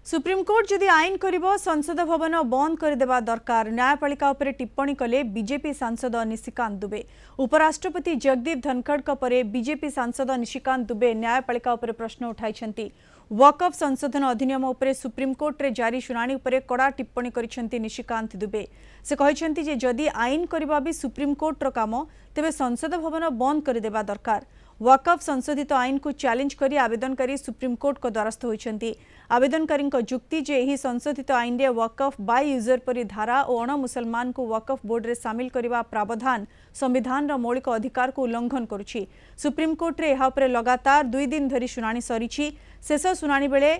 Supreme court जदि आईन करिबो संसद भवन बंद करदेवा दरकार। न्यायपालिका उपरे टिप्पणी कले बीजेपी सांसद निशिकांत दुबे। उपराष्ट्रपति जगदीप धनखड़ परे बीजेपी सांसद निशिकांत दुबे न्यायपालिका उपरे प्रश्न उठाइछन्ति। वकफ संशोधन अधिनियम उपरे सुप्रीमकोर्ट रे जारी शुनानी उपरे कड़ा टिप्पणी करिछन्ति निशिकांत दुबे। से कहिछन्ति जे जदि आईन करिबा भी सुप्रीमकोर्ट रो काम तेबे संसद भवन बंद करदेवा दरकार। वकफ संशोधित आईन को चैलेंज करी आवेदनकारी सुप्रीमकोर्ट को द्वारस्थ होइछन्ति। आवेदनकारी जुक्ति जे एही संशोधित आईन रे वकफ बाय यूजर परी धारा और अण मुसलमान को वकफ बोर्ड रे शामिल करबा प्रावधान संविधान रो मौलिक अधिकार को उल्लंघन करुछि। सुप्रीमकोर्ट रे एहा उपरे लगातार 2 दिन धरी शुनानी सरीछि। शेष शुनानी बेले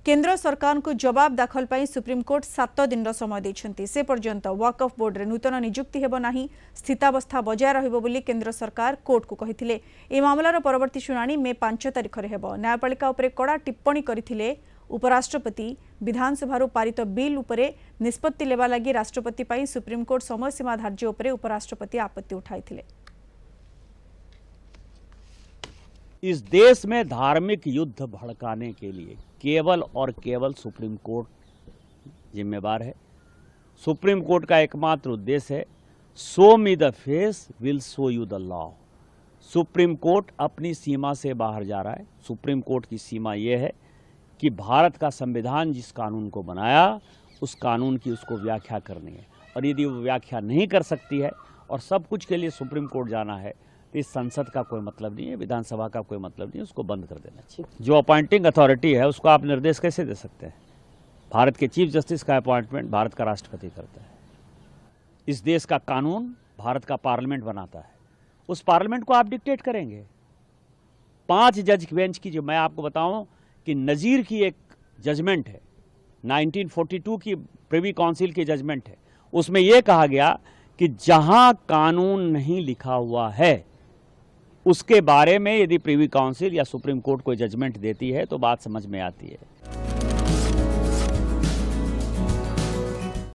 केंद्र सरकार को जवाब दाखल पाई सुप्रीमकोर्ट 7 दिन समय देछन्ति। से पर्यंत वकफ बोर्ड रे नूतन नियुक्ति हेबो नाही, स्थितावस्था बजाय रहिबो बोली केंद्र सरकार कोर्ट को कहिथिले। ए मामलार परवर्ती शुनानी मे 5 तारिख रे हेबो। न्यायपालिका उपरे कड़ा टिप्पणी करिथिले उपराष्ट्रपति। विधानसभा पारित बिल उपरे निष्पत्ति लेवा लागि राष्ट्रपति पाई सुप्रीमकोर्ट समय सीमा धार्य उपरे उपराष्ट्रपति आपत्ति उठाइथिले। इस देश में धार्मिक युद्ध भड़काने के लिए केवल और केवल सुप्रीम कोर्ट जिम्मेवार है। सुप्रीम कोर्ट का एकमात्र उद्देश्य है show me the face will show you the law. Supreme court अपनी सीमा से बाहर जा रहा है। सुप्रीम कोर्ट की सीमा यह है कि भारत का संविधान जिस कानून को बनाया उस कानून की उसको व्याख्या करनी है, और यदि वो व्याख्या नहीं कर सकती है और सब कुछ के लिए सुप्रीम कोर्ट जाना है तो इस संसद का कोई मतलब नहीं है, विधानसभा का कोई मतलब नहीं है, उसको बंद कर देना चाहिए। जो अपॉइंटिंग अथॉरिटी है उसको आप निर्देश कैसे दे सकते हैं? भारत के चीफ जस्टिस का अपॉइंटमेंट भारत का राष्ट्रपति करता है। इस देश का कानून भारत का पार्लियामेंट बनाता है। उस पार्लियामेंट को आप डिक्टेट करेंगे? 5 जज बेंच की, जो मैं आपको बताऊं कि नज़ीर की एक जजमेंट है, 1942 की प्रिवी काउंसिल की जजमेंट है, उसमें यह कहा गया कि जहां कानून नहीं लिखा हुआ है उसके बारे में यदि प्रिवी काउंसिल या सुप्रीम कोर्ट कोई जजमेंट देती है तो बात समझ में आती है।